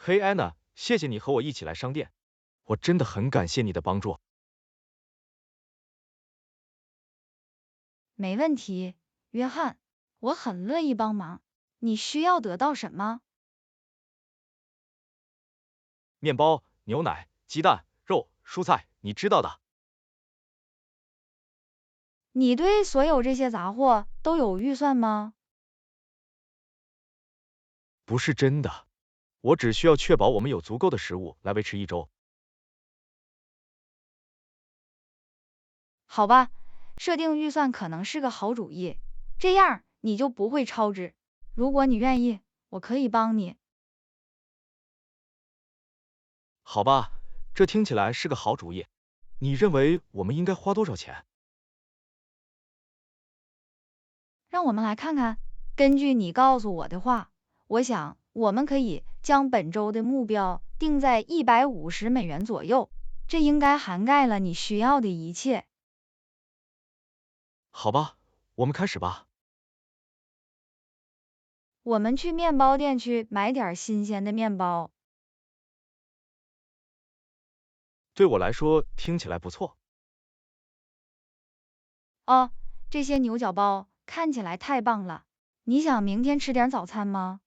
嘿，安娜，谢谢你和我一起来商店，我真的很感谢你的帮助。没问题，约翰，我很乐意帮忙。你需要得到什么？面包、牛奶、鸡蛋、肉、蔬菜，你知道的。你对所有这些杂货都有预算吗？不是真的，我只需要确保我们有足够的食物来维持一周。好吧，设定预算可能是个好主意，这样你就不会超支。如果你愿意，我可以帮你。好吧，这听起来是个好主意。你认为我们应该花多少钱？让我们来看看，根据你告诉我的话，我想我们可以将本周的目标定在$150左右，这应该涵盖了你需要的一切。好吧，我们开始吧。我们去面包店去买点新鲜的面包。对我来说听起来不错。哦，这些牛角包看起来太棒了。你想明天吃点早餐吗？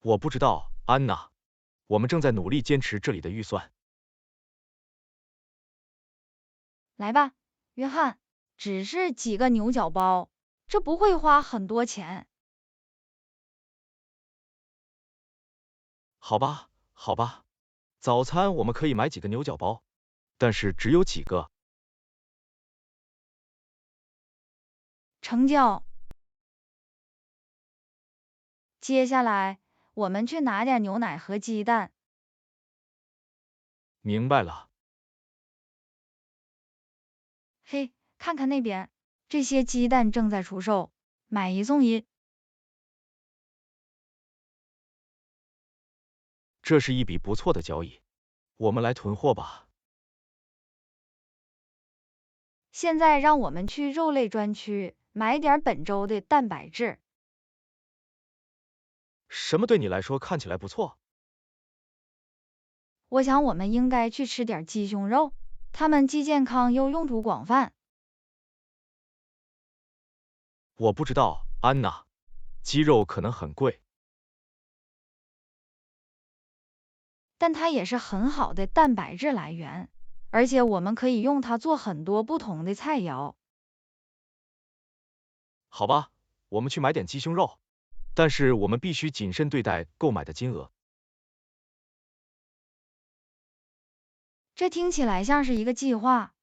我不知道，安娜，我们正在努力坚持这里的预算。来吧，约翰，只是几个牛角包，这不会花很多钱。好吧，好吧，早餐我们可以买几个牛角包，但是只有几个。成交。接下来，我们去拿点牛奶和鸡蛋。明白了。嘿，看看那边，这些鸡蛋正在出售，买一送一。这是一笔不错的交易，我们来囤货吧。现在让我们去肉类专区买点本周的蛋白质。什么对你来说看起来不错？我想我们应该去吃点鸡胸肉，它们既健康又用途广泛。我不知道，安娜，鸡肉可能很贵。但它也是很好的蛋白质来源，而且我们可以用它做很多不同的菜肴。好吧，我们去买点鸡胸肉，但是我们必须谨慎对待购买的金额。这听起来像是一个计划。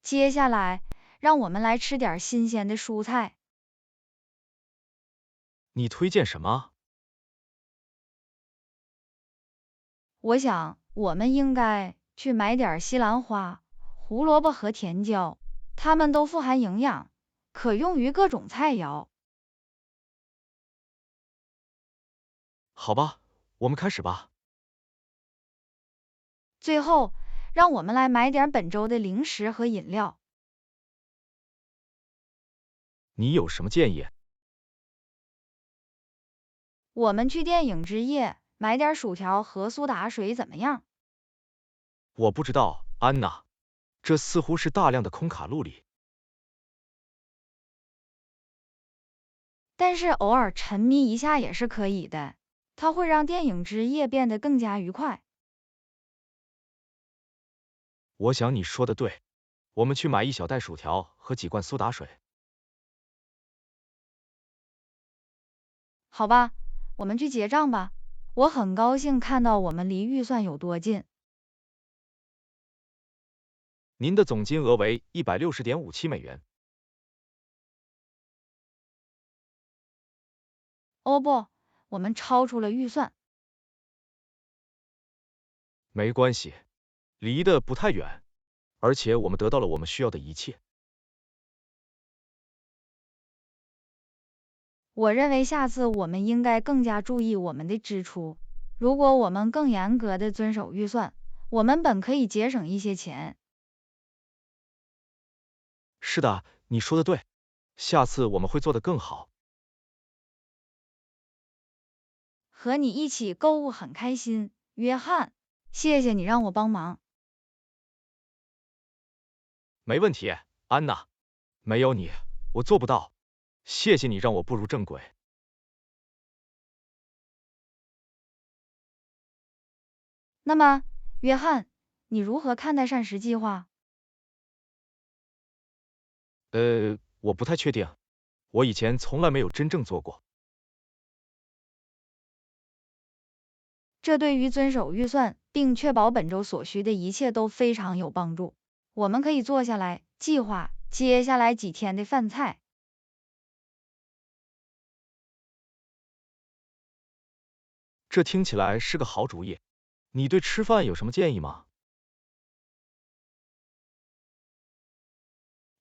接下来，让我们来吃点新鲜的蔬菜。你推荐什么？我想我们应该去买点西兰花、胡萝卜和甜椒，它们都富含营养，可用于各种菜肴。好吧，我们开始吧。最后，让我们来买点本周的零食和饮料。你有什么建议？我们去电影之夜买点薯条和苏打水怎么样？我不知道，安娜，这似乎是大量的空卡路里。但是偶尔沉迷一下也是可以的，它会让电影之夜变得更加愉快。我想你说的对，我们去买一小袋薯条和几罐苏打水。好吧，我们去结账吧。我很高兴看到我们离预算有多近。您的总金额为$160.57。哦不，我们超出了预算。没关系，离得不太远，而且我们得到了我们需要的一切。我认为下次我们应该更加注意我们的支出。如果我们更严格的遵守预算，我们本可以节省一些钱。是的，你说的对，下次我们会做得更好。和你一起购物很开心，约翰，谢谢你让我帮忙。没问题，安娜，没有你，我做不到。谢谢你让我步入正轨。那么，约翰，你如何看待膳食计划？我不太确定，我以前从来没有真正做过。这对于遵守预算并确保本周所需的一切都非常有帮助。我们可以坐下来计划接下来几天的饭菜。这听起来是个好主意。你对吃饭有什么建议吗？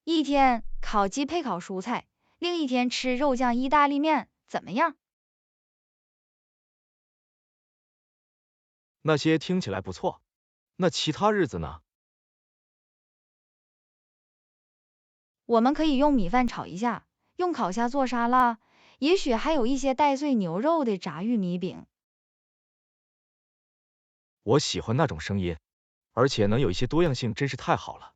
一天烤鸡配烤蔬菜，另一天吃肉酱意大利面，怎么样？那些听起来不错。那其他日子呢？我们可以用米饭炒一下，用烤虾做沙拉，也许还有一些带碎牛肉的炸玉米饼。我喜欢那种声音，而且能有一些多样性，真是太好了。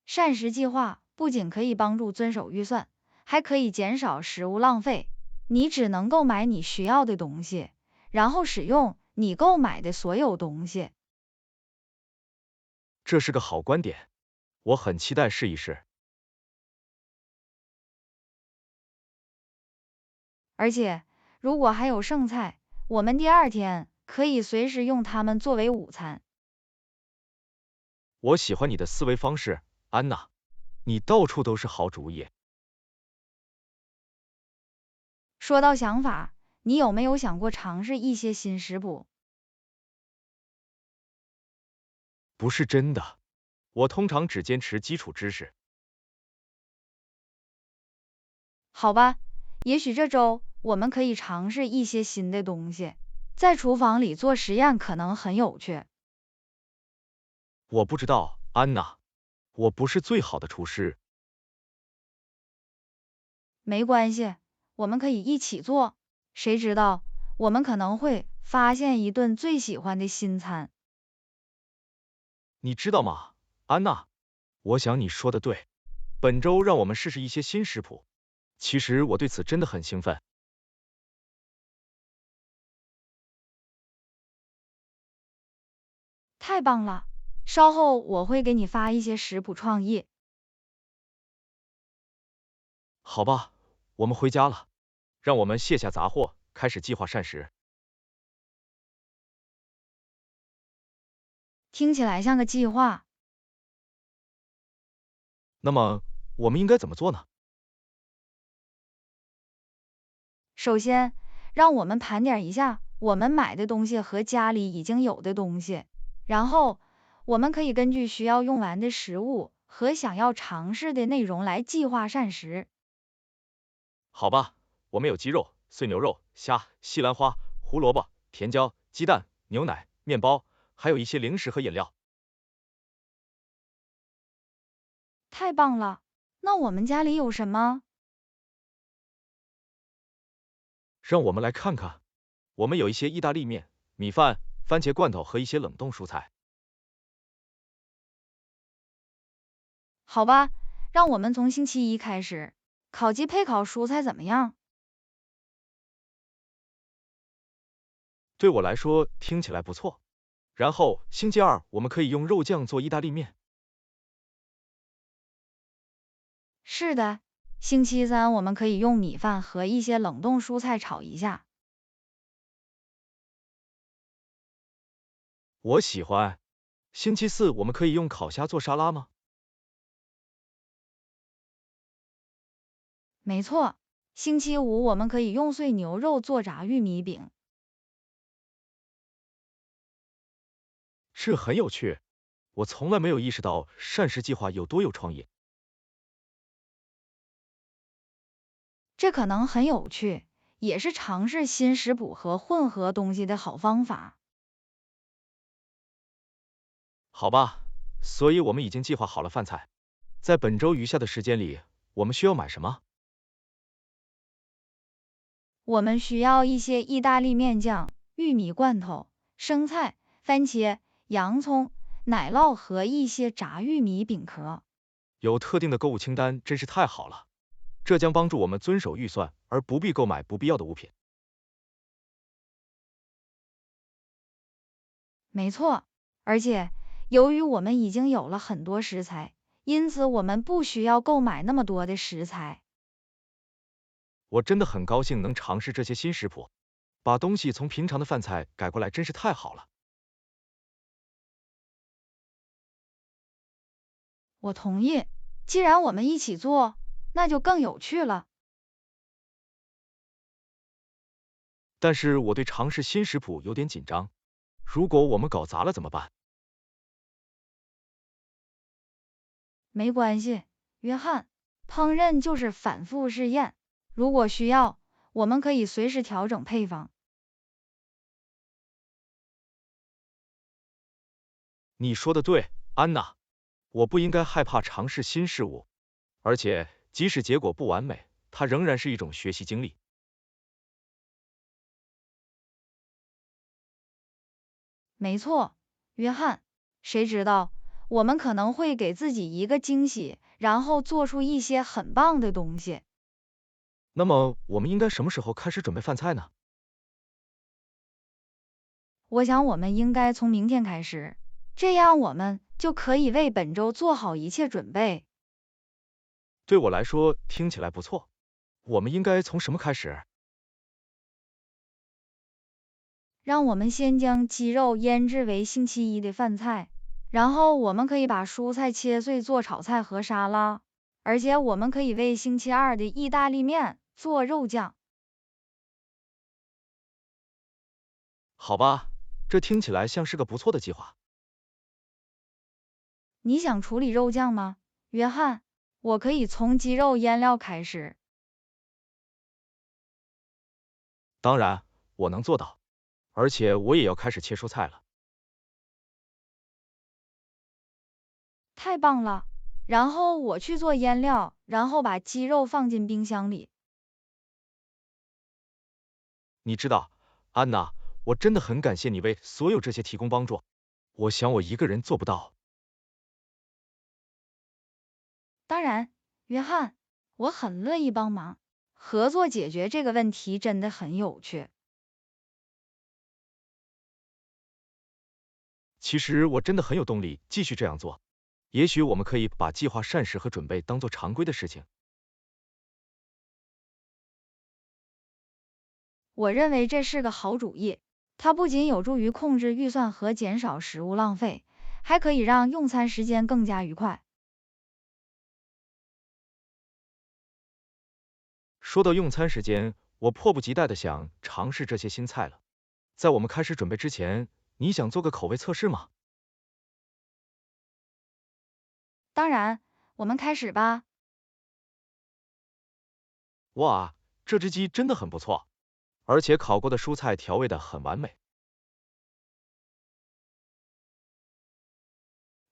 膳食计划不仅可以帮助遵守预算，还可以减少食物浪费。你只能购买你需要的东西，然后使用你购买的所有东西。这是个好观点，我很期待试一试。而且，如果还有剩菜，我们第二天可以随时用它们作为午餐。我喜欢你的思维方式，安娜，你到处都是好主意。说到想法，你有没有想过尝试一些新食谱？不是真的，我通常只坚持基础知识。好吧，也许这周我们可以尝试一些新的东西，在厨房里做实验可能很有趣。我不知道，安娜，我不是最好的厨师。没关系，我们可以一起做，谁知道，我们可能会发现一顿最喜欢的新餐。你知道吗，安娜？我想你说的对，本周让我们试试一些新食谱。其实我对此真的很兴奋。太棒了，稍后我会给你发一些食谱创意。好吧，我们回家了，让我们卸下杂货，开始计划膳食。听起来像个计划。那么我们应该怎么做呢？首先，让我们盘点一下我们买的东西和家里已经有的东西，然后我们可以根据需要用完的食物和想要尝试的内容来计划膳食。好吧，我们有鸡肉、碎牛肉、虾、西兰花、胡萝卜、甜椒、鸡蛋、牛奶、面包，还有一些零食和饮料。太棒了！那我们家里有什么？让我们来看看，我们有一些意大利面、米饭、番茄罐头和一些冷冻蔬菜。好吧，让我们从星期一开始。烤鸡配烤蔬菜怎么样？对我来说听起来不错。然后星期二我们可以用肉酱做意大利面。是的，星期三我们可以用米饭和一些冷冻蔬菜炒一下。我喜欢。星期四我们可以用烤虾做沙拉吗？没错，星期五我们可以用碎牛肉做炸玉米饼。这很有趣，我从来没有意识到膳食计划有多有创意。这可能很有趣，也是尝试新食谱和混合东西的好方法。好吧，所以我们已经计划好了饭菜。在本周余下的时间里，我们需要买什么？我们需要一些意大利面酱、玉米罐头、生菜、番茄、洋葱、奶酪和一些炸玉米饼壳。有特定的购物清单真是太好了，这将帮助我们遵守预算，而不必购买不必要的物品。没错，而且由于我们已经有了很多食材，因此我们不需要购买那么多的食材。我真的很高兴能尝试这些新食谱，把东西从平常的饭菜改过来真是太好了。我同意，既然我们一起做，那就更有趣了。但是我对尝试新食谱有点紧张，如果我们搞砸了怎么办？没关系，约翰，烹饪就是反复试验，如果需要，我们可以随时调整配方。你说的对，安娜，我不应该害怕尝试新事物，而且即使结果不完美，它仍然是一种学习经历。没错，约翰，谁知道，我们可能会给自己一个惊喜，然后做出一些很棒的东西。那么我们应该什么时候开始准备饭菜呢？我想我们应该从明天开始，这样我们就可以为本周做好一切准备。对我来说听起来不错。我们应该从什么开始？让我们先将鸡肉腌制为星期一的饭菜，然后我们可以把蔬菜切碎做炒菜和沙拉，而且我们可以为星期二的意大利面做肉酱。好吧，这听起来像是个不错的计划。你想处理肉酱吗，约翰？我可以从鸡肉腌料开始。当然，我能做到，而且我也要开始切蔬菜了。太棒了！然后我去做腌料，然后把鸡肉放进冰箱里。你知道，安娜，我真的很感谢你为所有这些提供帮助。我想我一个人做不到。当然，约翰，我很乐意帮忙。合作解决这个问题真的很有趣。其实我真的很有动力继续这样做。也许我们可以把计划膳食和准备当做常规的事情。我认为这是个好主意，它不仅有助于控制预算和减少食物浪费，还可以让用餐时间更加愉快。说到用餐时间，我迫不及待的想尝试这些新菜了。在我们开始准备之前，你想做个口味测试吗？当然，我们开始吧。哇，这只鸡真的很不错，而且烤过的蔬菜调味的很完美。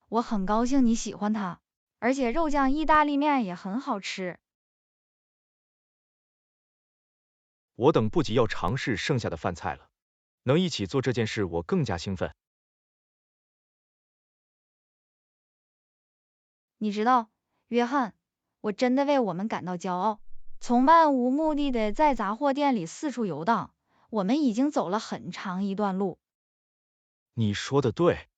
我很高兴你喜欢它，而且肉酱意大利面也很好吃。我等不及要尝试剩下的饭菜了，能一起做这件事我更加兴奋。你知道，约翰，我真的为我们感到骄傲。从漫无目的的在杂货店里四处游荡，我们已经走了很长一段路。你说的对，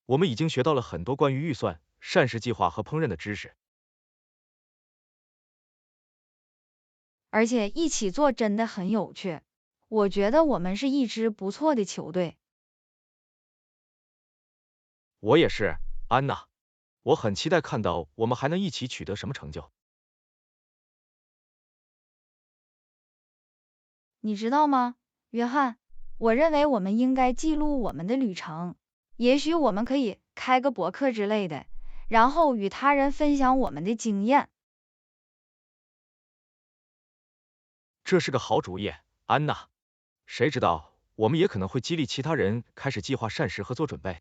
我们已经学到了很多关于预算、膳食计划和烹饪的知识。而且一起做真的很有趣。我觉得我们是一支不错的球队。我也是，安娜，我很期待看到我们还能一起取得什么成就。你知道吗，约翰？我认为我们应该记录我们的旅程。也许我们可以开个博客之类的，然后与他人分享我们的经验。这是个好主意，安娜。谁知道，我们也可能会激励其他人开始计划膳食和做准备。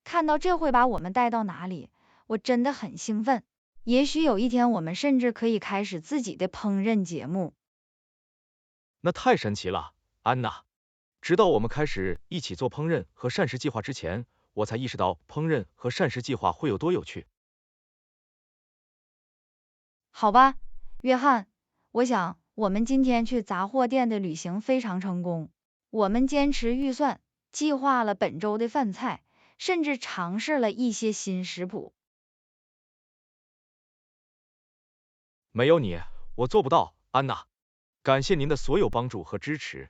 看到这会把我们带到哪里，我真的很兴奋。也许有一天我们甚至可以开始自己的烹饪节目。那太神奇了，安娜。直到我们开始一起做烹饪和膳食计划之前，我才意识到烹饪和膳食计划会有多有趣。好吧，约翰，我想我们今天去杂货店的旅行非常成功。我们坚持预算，计划了本周的饭菜，甚至尝试了一些新食谱。没有你，我做不到，安娜。感谢您的所有帮助和支持。